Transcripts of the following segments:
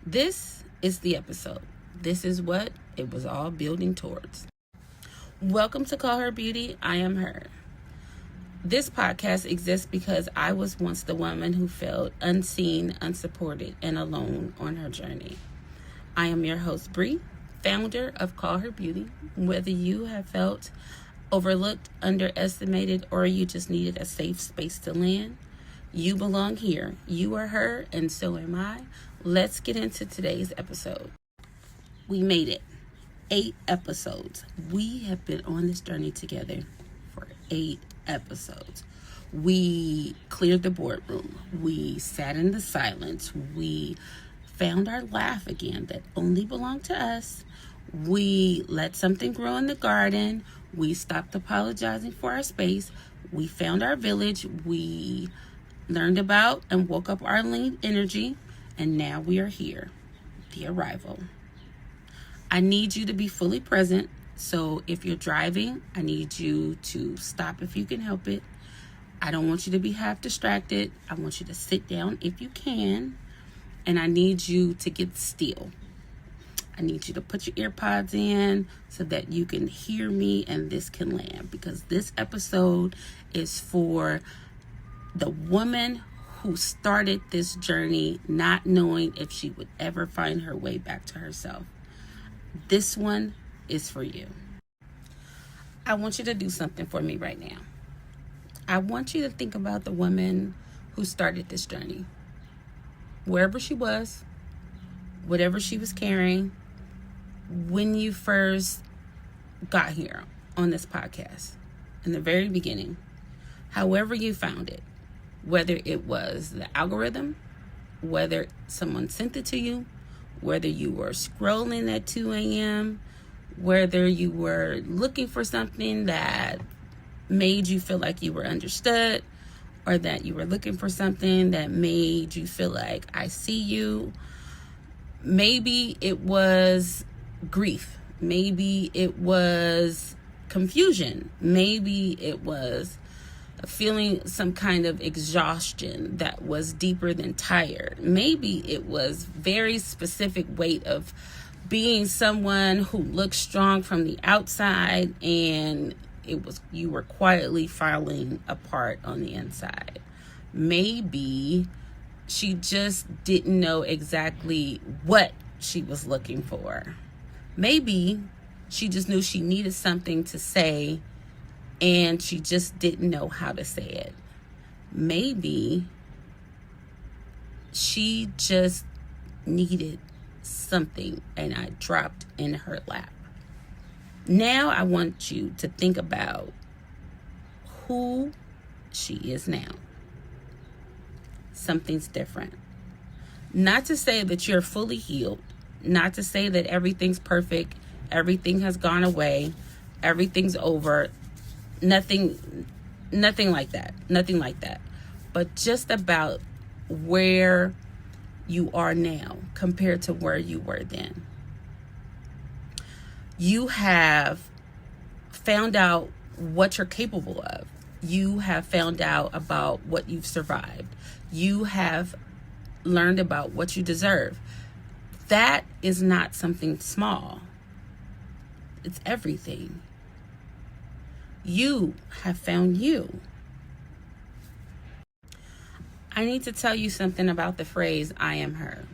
This is the episode. This is what it was all building towards. Welcome to Call Her Beauty. I am her. This podcast exists because I was once the woman who felt unseen, unsupported, and alone on her journey. I am your host, Bree, founder of Call Her Beauty. Whether you have felt overlooked, underestimated, or you just needed a safe space to land, you belong here. You are her, and so am I. Let's get into today's episode. We made it. 8 episodes. We have been on this journey together for 8 episodes. We cleared the boardroom. We sat in the silence. We found our laugh again that only belonged to us. We let something grow in the garden. We stopped apologizing for our space. We found our village. We learned about and woke up our lean energy. And now we are here, the arrival. I need you to be fully present. So if you're driving, I need you to stop if you can help it. I don't want you to be half distracted. I want you to sit down if you can. And I need you to get still. I need you to put your ear pods in so that you can hear me and this can land. Because this episode is for the woman who started this journey not knowing if she would ever find her way back to herself. This one is for you. I want you to do something for me right now. I want you to think about the woman who started this journey. Wherever she was, whatever she was carrying, when you first got here on this podcast, in the very beginning, however you found it, whether it was the algorithm, whether someone sent it to you, whether you were scrolling at 2 a.m., whether you were looking for something that made you feel like you were understood, or that you were looking for something that made you feel like I see you. Maybe it was grief. Maybe it was confusion. Maybe it was feeling some kind of exhaustion that was deeper than tired. Maybe it was very specific weight of being someone who looked strong from the outside and you were quietly falling apart on the inside. Maybe she just didn't know exactly what she was looking for. Maybe she just knew she needed something to say and she just didn't know how to say it. Maybe she just needed something and I dropped in her lap. Now I want you to think about who she is now. Something's different. Not to say that you're fully healed. Not to say that everything's perfect. Everything has gone away. Everything's over. Nothing like that. Nothing like that. But just about where you are now compared to where you were then. You have found out what you're capable of. You have found out about what you've survived. You have learned about what you deserve. That is not something small. It's everything. You have found you. I need to tell you something about the phrase, I am her.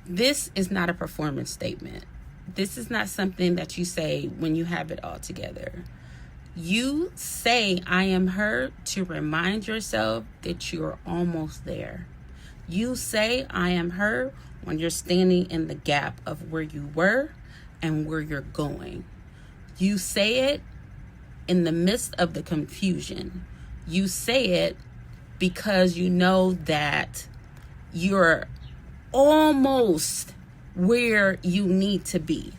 This is not a performance statement. This is not something that you say when you have it all together. You say, I am her, to remind yourself that you're almost there. You say, I am her, when you're standing in the gap of where you were and where you're going. You say it in the midst of the confusion. You say it because you know that you're almost where you need to be.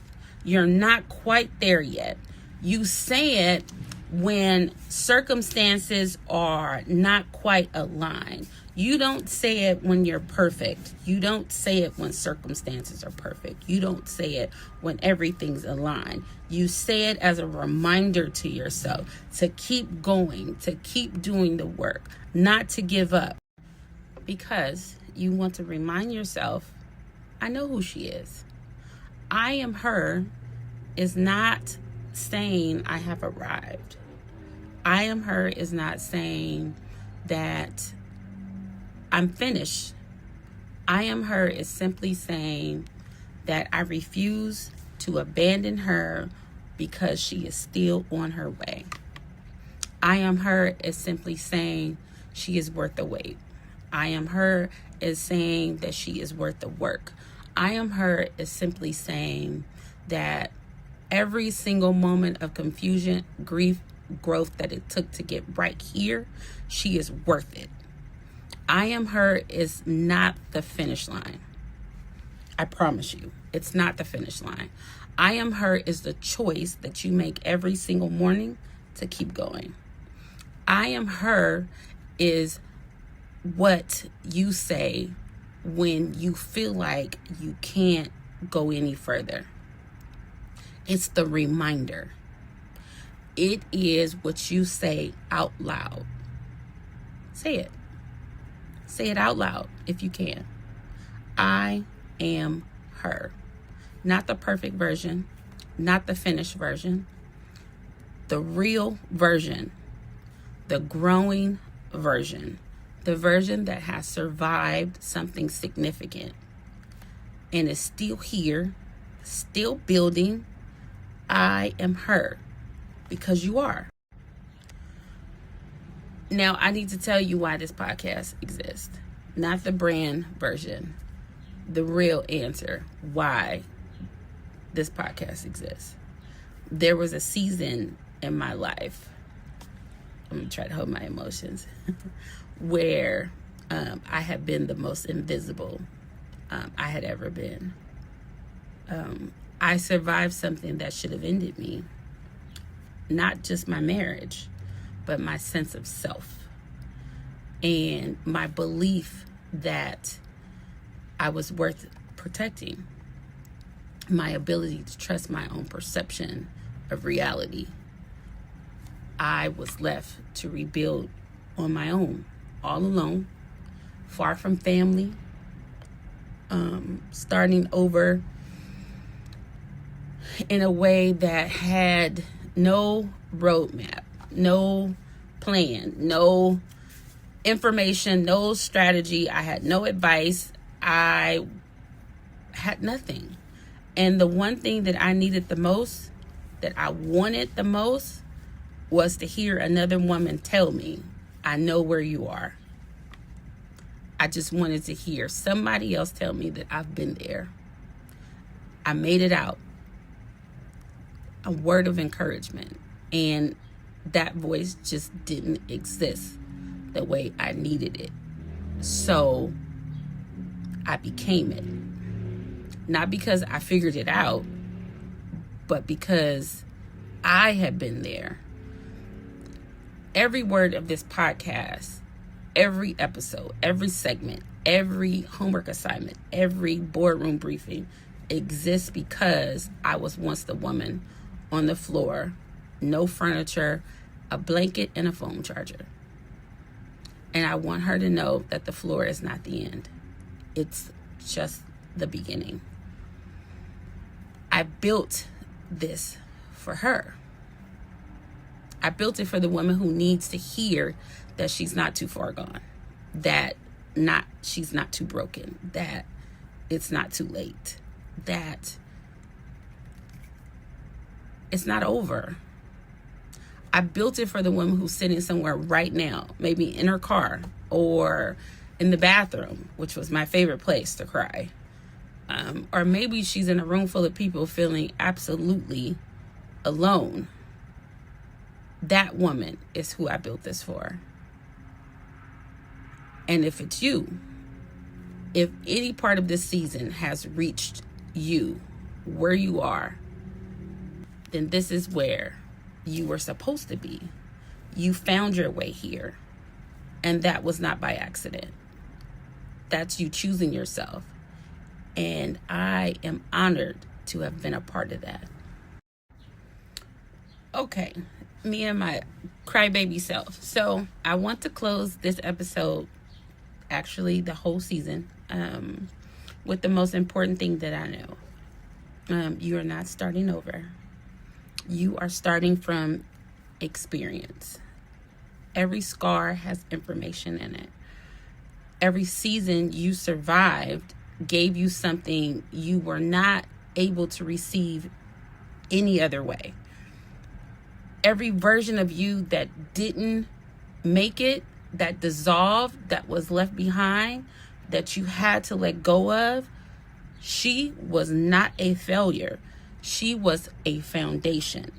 You're not quite there yet. You say it when circumstances are not quite aligned. You don't say it when you're perfect. You don't say it when circumstances are perfect. You don't say it when everything's aligned. You say it as a reminder to yourself to keep going, to keep doing the work, not to give up. Because you want to remind yourself I know who she is. I am her is not saying I have arrived. I am her is not saying that I'm finished. I am her is simply saying that I refuse to abandon her because she is still on her way. I am her is simply saying she is worth the wait. I am her is saying that she is worth the work. I am her is simply saying that every single moment of confusion, grief, growth that it took to get right here, she is worth it. I am her is not the finish line. I promise you, it's not the finish line. I am her is the choice that you make every single morning to keep going. I am her is what you say when you feel like you can't go any further. It's the reminder. It is what you say out loud. Say it. Say it out loud if you can. I am her. Not the perfect version, not the finished version. The real version. The growing version. The version that has survived something significant and is still here, still building. I am her because you are. Now, I need to tell you why this podcast exists. Not the brand version. The real answer why this podcast exists. There was a season in my life, I'm going to try to hold my emotions, where I had been the most invisible I had ever been. I survived something that should have ended me. Not just my marriage, but my sense of self. And my belief that I was worth protecting. My ability to trust my own perception of reality. I was left to rebuild on my own, all alone, far from family, starting over in a way that had no roadmap, no plan, no information, no strategy. I had no advice. I had nothing. And the one thing that I needed the most, that I wanted the most, was to hear another woman tell me, I know where you are. I just wanted to hear somebody else tell me that I've been there. I made it out. A word of encouragement. And that voice just didn't exist the way I needed it. So I became it. Not because I figured it out, but because I had been there. Every word of this podcast, every episode, every segment, every homework assignment, every boardroom briefing exists because I was once the woman on the floor, no furniture, a blanket, and a phone charger. And I want her to know that the floor is not the end. It's just the beginning. I built this for her. I built it for the woman who needs to hear that she's not too far gone, that she's not too broken, that it's not too late, that it's not over. I built it for the woman who's sitting somewhere right now, maybe in her car or in the bathroom, which was my favorite place to cry. Or maybe she's in a room full of people feeling absolutely alone. That woman is who I built this for. And if it's you, if any part of this season has reached you, where you are, then this is where you were supposed to be. You found your way here. And that was not by accident. That's you choosing yourself. And I am honored to have been a part of that. Okay, me and my crybaby self. So I want to close this episode, actually the whole season, with the most important thing that I know. You are not starting over. You are starting from experience. Every scar has information in it. Every season you survived gave you something you were not able to receive any other way. Every version of you that didn't make it, that dissolved, that was left behind, that you had to let go of, she was not a failure. She was a foundation.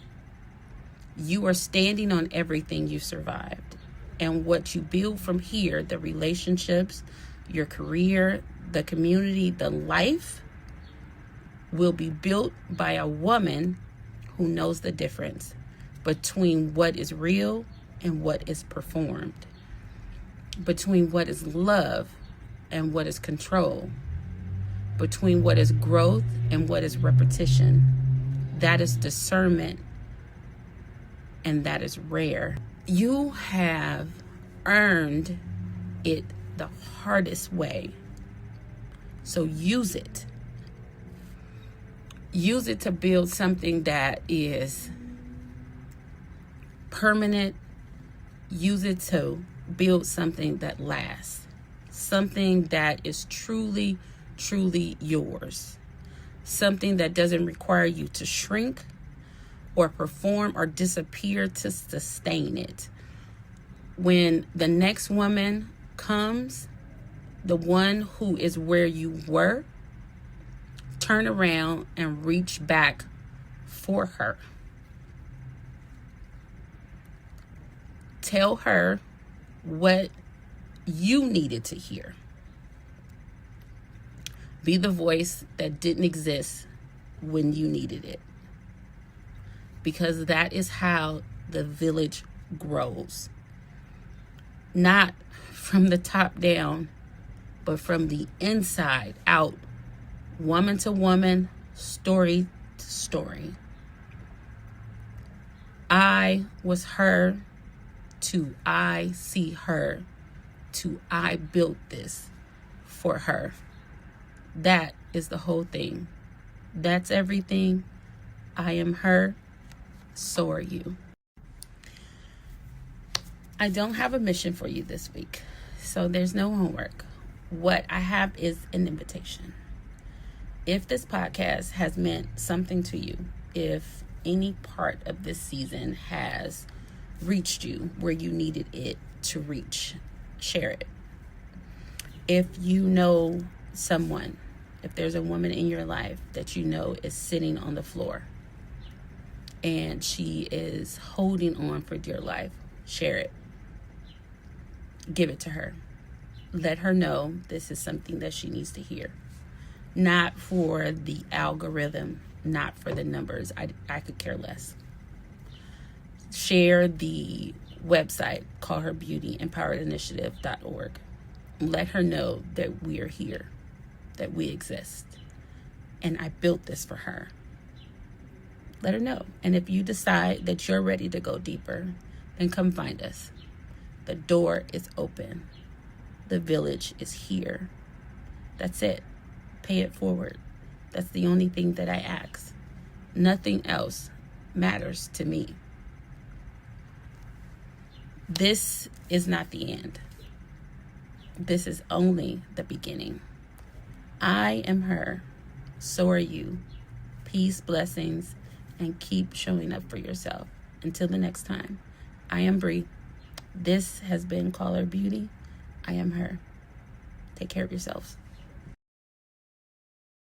You are standing on everything you survived. And what you build from here, the relationships, your career, the community, the life, will be built by a woman who knows the difference between what is real and what is performed, between what is love and what is control, between what is growth and what is repetition. That is discernment, and that is rare. You have earned it the hardest way. So use it. Use it to build something that is permanent. Use it to build something that lasts. Something that is truly, truly yours. Something that doesn't require you to shrink or perform or disappear to sustain it. When the next woman comes, the one who is where you were, turn around and reach back for her. Tell her what you needed to hear. Be the voice that didn't exist when you needed it. Because that is how the village grows. Not from the top down, but from the inside out. Woman to woman, story to story. I was her to I see her to I built this for her. That is the whole thing. That's everything. I am her. So are you. I don't have a mission for you this week, so there's no homework. What I have is an invitation. If this podcast has meant something to you, if any part of this season has reached you where you needed it to reach, share it. If you know someone, if there's a woman in your life that you know is sitting on the floor and she is holding on for dear life, share it. Give it to her. Let her know this is something that she needs to hear. Not for the algorithm, not for the numbers. I could care less. Share the website, callherbeauty.empoweredinitiative.org. Let her know that we are here, that we exist. And I built this for her. Let her know. And if you decide that you're ready to go deeper, then come find us. The door is open. The village is here. That's it. Pay it forward. That's the only thing that I ask. Nothing else matters to me. This is not the end. This is only the beginning. I am her. So are you. Peace, blessings, and keep showing up for yourself. Until the next time, I am Bree. This has been Kall Her Beauty. I am her. Take care of yourselves.